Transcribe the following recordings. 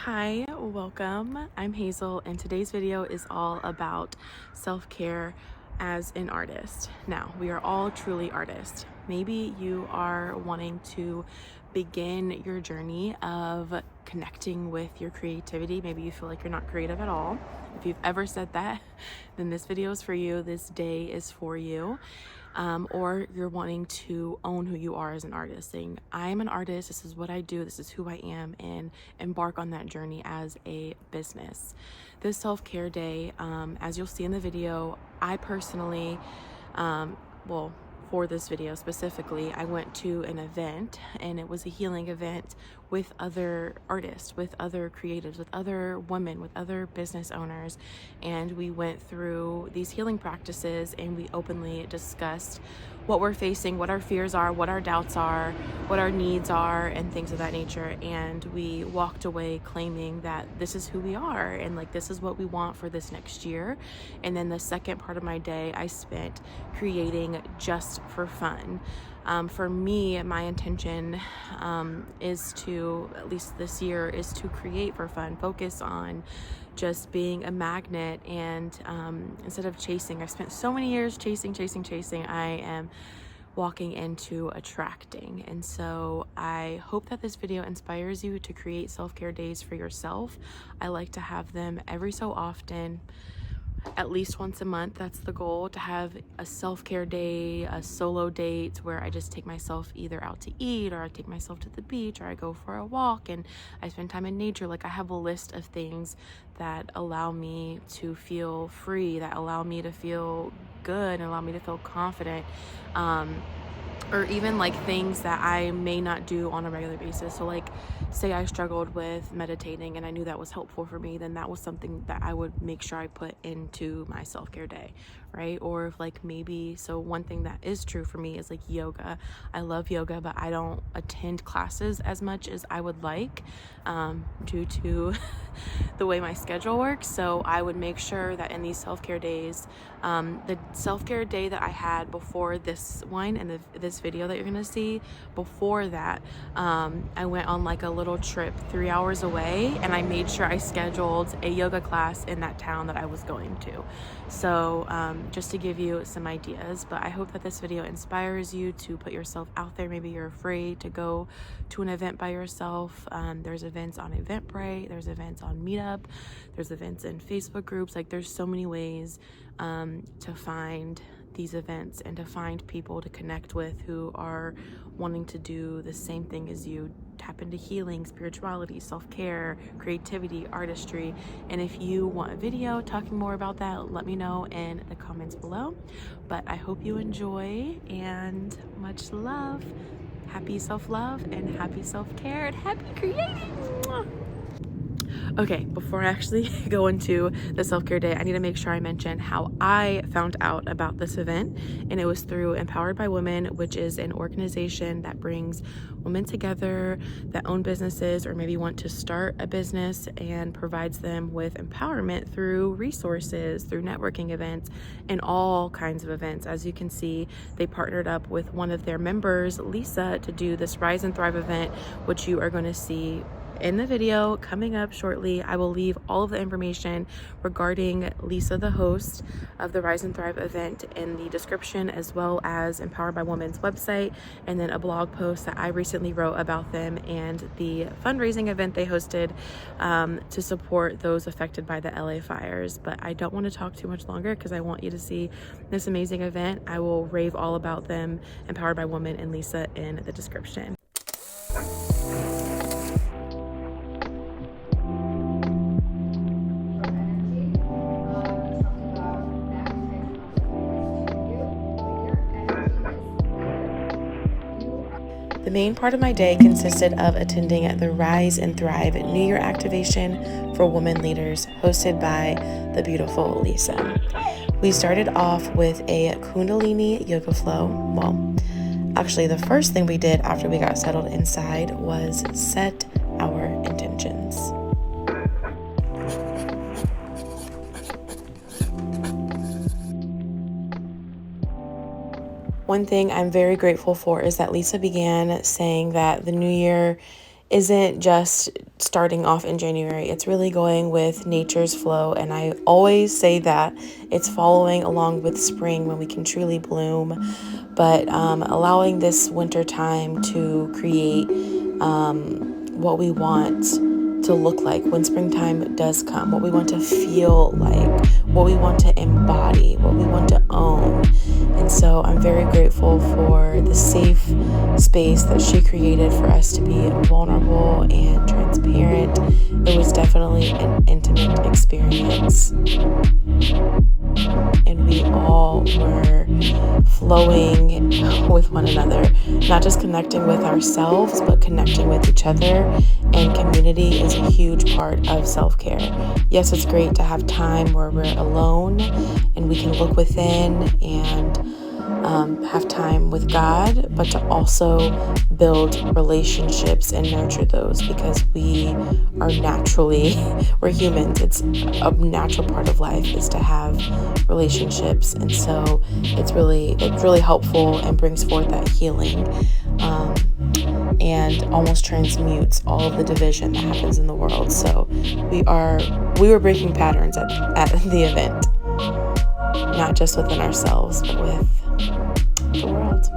Hi, welcome. I'm Hazel, and today's video is all about self-care as an artist. Now, we are all truly artists. Maybe you are wanting to begin your journey of connecting with your creativity. Maybe you feel like you're not creative at all. If you've ever said that, then this video is for you. This day is for you. Or you're wanting to own who you are as an artist, saying, I am an artist, this is what I do, this is who I am, and embark on that journey as a business. This self-care day, as you'll see in the video, I personally, for this video specifically, I went to an event, and it was a healing event with other artists, with other creatives, with other women, with other business owners, and we went through these healing practices and we openly discussed what we're facing, what our fears are, what our doubts are, what our needs are, and things of that nature. And we walked away claiming that this is who we are and like this is what we want for this next year. And then the second part of my day I spent creating just for fun. For me, my intention is to, at least this year, is to create for fun, focus on just being a magnet, and instead of chasing. I've spent so many years chasing. I am walking into attracting. And so I hope that this video inspires you to create self-care days for yourself. I like to have them every so often, at least once a month. That's the goal, to have a self-care day, a solo date where I just take myself either out to eat, or I take myself to the beach, or I go for a walk and I spend time in nature. Like, I have a list of things that allow me to feel free, that allow me to feel good, and allow me to feel confident. Or even like things that I may not do on a regular basis. So like, say I struggled with meditating and I knew that was helpful for me, then that was something that I would make sure I put into my self-care day, right? Or if like maybe, so one thing that is true for me is like yoga. I love yoga, but I don't attend classes as much as I would like, due to the way my schedule works. So I would make sure that in these self-care days, the self-care day that I had before this one and this video that you're gonna see, before that, I went on like a little trip 3 hours away, and I made sure I scheduled a yoga class in that town that I was going to. So just to give you some ideas, but I hope that this video inspires you to put yourself out there. Maybe you're afraid to go to an event by yourself. There's events on Eventbrite, there's events on Meetup, there's events in Facebook groups. Like, there's so many ways to find these events and to find people to connect with who are wanting to do the same thing as you. Tap into healing, spirituality, self-care, creativity, artistry. And if you want a video talking more about that, let me know in the comments below. But I hope you enjoy, and much love. Happy self-love and happy self-care and happy creating. Mwah. Okay, before I actually go into the self-care day, I need to make sure I mention how I found out about this event. And it was through EmpoweredbyWmn, which is an organization that brings women together that own businesses or maybe want to start a business, and provides them with empowerment through resources, through networking events, and all kinds of events. As you can see, they partnered up with one of their members, Lisa, to do this Rise and Thrive event, which you are going to see in the video coming up shortly. I will leave all of the information regarding Lisa, the host of the Rise and Thrive event, in the description, as well as EmpoweredbyWmn's website, and then a blog post that I recently wrote about them and the fundraising event they hosted to support those affected by the LA fires. But I don't want to talk too much longer because I want you to see this amazing event. I will rave all about them, EmpoweredbyWmn and Lisa, in the description. The main part of my day consisted of attending the Rise and Thrive New Year activation for women leaders, hosted by the beautiful Lisa. We started off with a Kundalini yoga flow. Well, actually, the first thing we did after we got settled inside was set our intentions. One thing I'm very grateful for is that Lisa began saying that the new year isn't just starting off in January. It's really going with nature's flow. And I always say that it's following along with spring when we can truly bloom. But allowing this winter time to create what we want to look like when springtime does come, what we want to feel like, what we want to embody, what we want to own. And so I'm very grateful for the safe space that she created for us to be vulnerable and transparent. It was definitely an intimate experience. And we all were flowing with one another, not just connecting with ourselves, but connecting with each other. And community is a huge part of self-care. Yes, it's great to have time where we're alone and we can look within and have time with God, but to also build relationships and nurture those, because we are we're humans. It's a natural part of life is to have relationships. And so it's really helpful and brings forth that healing and almost transmutes all of the division that happens in the world. So we were breaking patterns at the event, not just within ourselves, but with the world.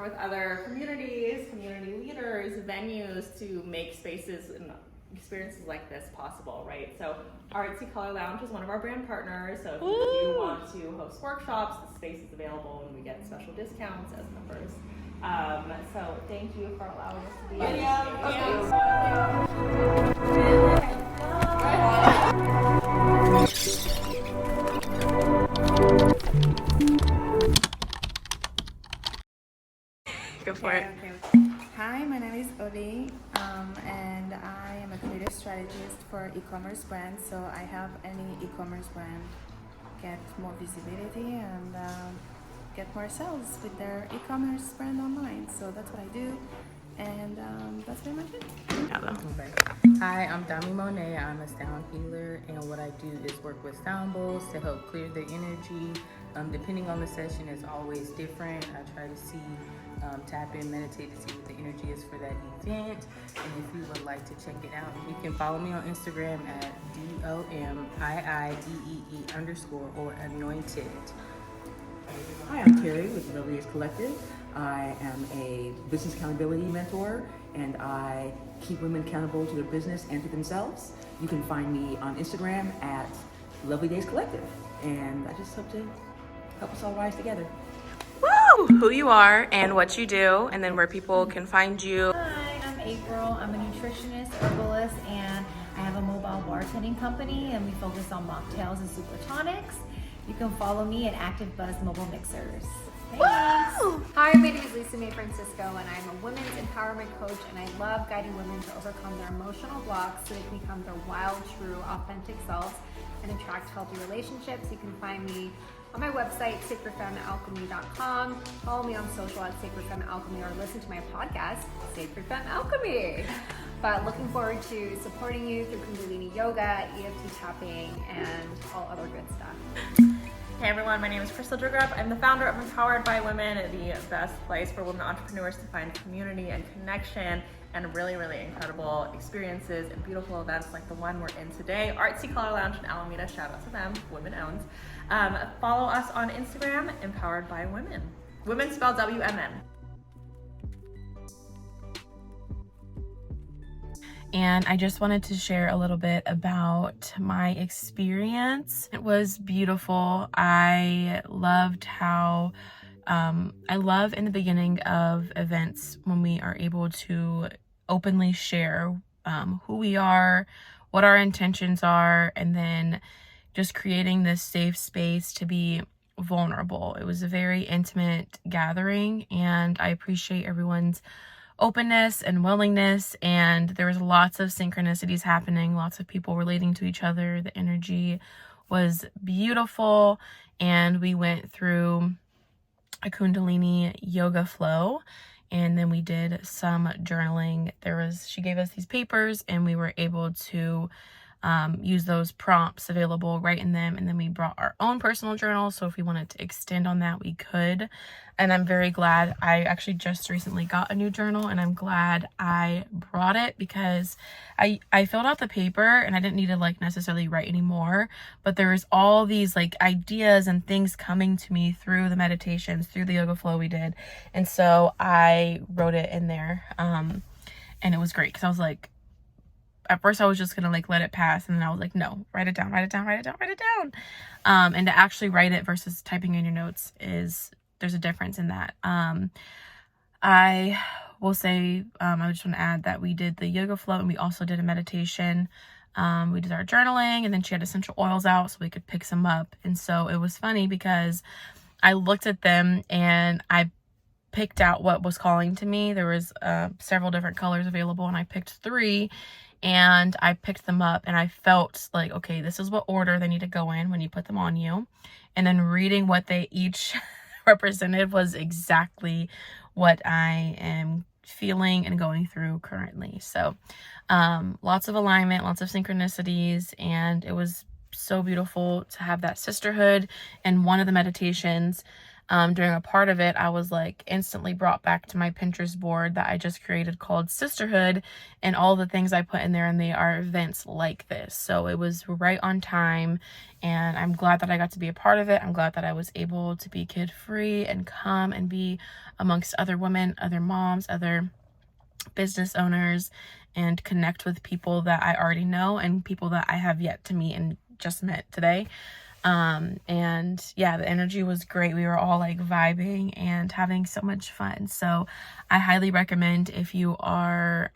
With other communities, community leaders, venues to make spaces and experiences like this possible, right? So Artsy Color Lounge is one of our brand partners. So if you do want to host workshops, the space is available and we get special discounts as members. So thank you for allowing us to be Go for it. Hi, my name is Odi, and I am a creative strategist for e-commerce brands. So I help any e-commerce brand get more visibility and get more sales with their e-commerce brand online. So that's what I do, and that's pretty much it. Hi, I'm Dami Monet. I'm a sound healer, and what I do is work with sound bowls to help clear the energy. Depending on the session, it's always different. I try to tap in, meditate to see what the energy is for that event. And if you would like to check it out, you can follow me on Instagram at DOMIIDEE_ or anointed. Hi, I'm Terry with the Lovely Days Collective. I am a business accountability mentor, and I keep women accountable to their business and to themselves. You can find me on Instagram at Lovely Days Collective, and I just hope to help us all rise together. Woo! Who you are and what you do, and then where people can find you. Hi, I'm April. I'm a nutritionist, herbalist, and I have a mobile bartending company, and we focus on mocktails and super tonics. You can follow me at Active Buzz Mobile Mixers. Thanks. Hi, my name is Lisa May Francisco, and I'm a women's empowerment coach, and I love guiding women to overcome their emotional blocks so they can become their wild, true, authentic selves and attract healthy relationships. You can find me on my website, sacredfemmealchemy.com. Follow me on social at Sacred Femme Alchemy, or listen to my podcast, Sacred Femme Alchemy. But looking forward to supporting you through Kundalini Yoga, EFT tapping, and all other good stuff. Hey everyone, my name is Crystal Drugrup. I'm the founder of Empowered by Women, the best place for women entrepreneurs to find community and connection and really, really incredible experiences and beautiful events like the one we're in today. Artsy Color Lounge in Alameda, shout out to them, women owned. Follow us on Instagram, Empowered by Women. Women spelled WMN. And I just wanted to share a little bit about my experience. It was beautiful. I loved how, I love in the beginning of events when we are able to openly share who we are, what our intentions are, and then just creating this safe space to be vulnerable. It was a very intimate gathering, and I appreciate everyone's openness and willingness, and there was lots of synchronicities happening, lots of people relating to each other. The energy was beautiful, and we went through a Kundalini yoga flow, and then we did some journaling. She gave us these papers, and we were able to use those prompts available, write in them, and then we brought our own personal journal, so if we wanted to extend on that, we could. And I'm very glad. I actually just recently got a new journal, and I'm glad I brought it because I filled out the paper and I didn't need to like necessarily write anymore, but there was all these like ideas and things coming to me through the meditations, through the yoga flow we did, and so I wrote it in there, and it was great because I was like, at first I was just gonna like let it pass, and then I was like, no, write it down, write it down, write it down, write it down. And to actually write it versus typing in your notes there's a difference in that. I will say, I just want to add that we did the yoga flow, and we also did a meditation. We did our journaling, and then she had essential oils out so we could pick some up. And so it was funny because I looked at them and I picked out what was calling to me. There was several different colors available, and I picked 3. And I picked them up, and I felt like, okay, this is what order they need to go in when you put them on you. And then reading what they each represented was exactly what I am feeling and going through currently. So lots of alignment, lots of synchronicities, and it was so beautiful to have that sisterhood. And one of the meditations, during a part of it, I was like instantly brought back to my Pinterest board that I just created called Sisterhood, and all the things I put in there, and they are events like this. So it was right on time, and I'm glad that I got to be a part of it. I'm glad that I was able to be kid free and come and be amongst other women, other moms, other business owners, and connect with people that I already know and people that I have yet to meet and just met today. And yeah, the energy was great. We were all like vibing and having so much fun. So I highly recommend, if you are,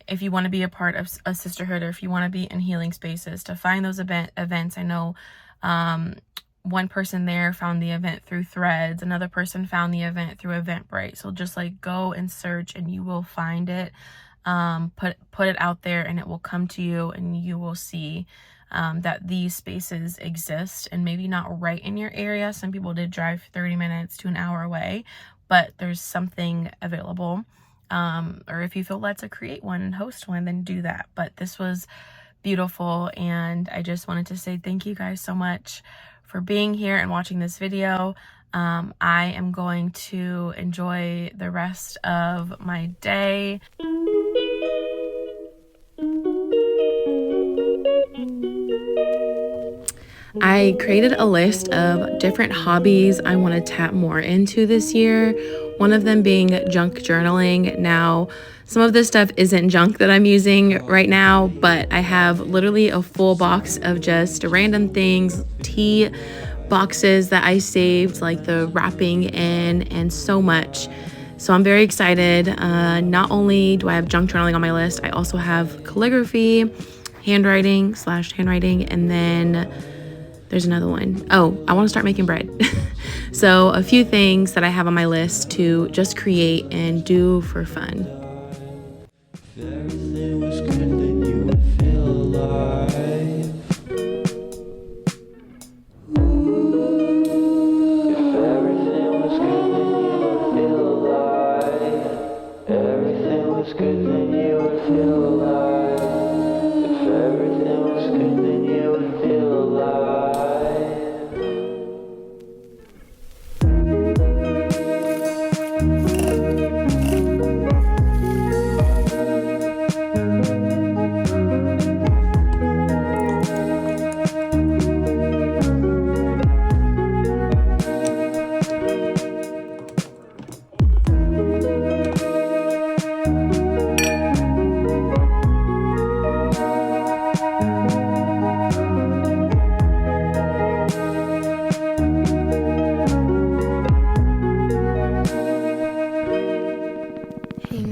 if you want to be a part of a sisterhood, or if you want to be in healing spaces, to find those events. I know, one person there found the event through Threads. Another person found the event through Eventbrite. So just like go and search, and you will find it. Put it out there, and it will come to you, and you will see that these spaces exist, and maybe not right in your area. Some people did drive 30 minutes to an hour away, but there's something available. Or if you feel led to create one and host one, then do that. But this was beautiful, and I just wanted to say thank you guys so much for being here and watching this video. I am going to enjoy the rest of my day. I created a list of different hobbies I want to tap more into this year, one of them being junk journaling. Now, some of this stuff isn't junk that I'm using right now, but I have literally a full box of just random things, tea boxes that I saved, like the wrapping in, and so much. So I'm very excited. Not only do I have junk journaling on my list, I also have calligraphy, handwriting, and then there's another one. Oh, I want to start making bread. So a few things that I have on my list to just create and do for fun. If everything was good, then you would feel alive. If everything was good, then you would feel alive. Everything was good, then you would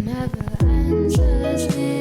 never ends as me.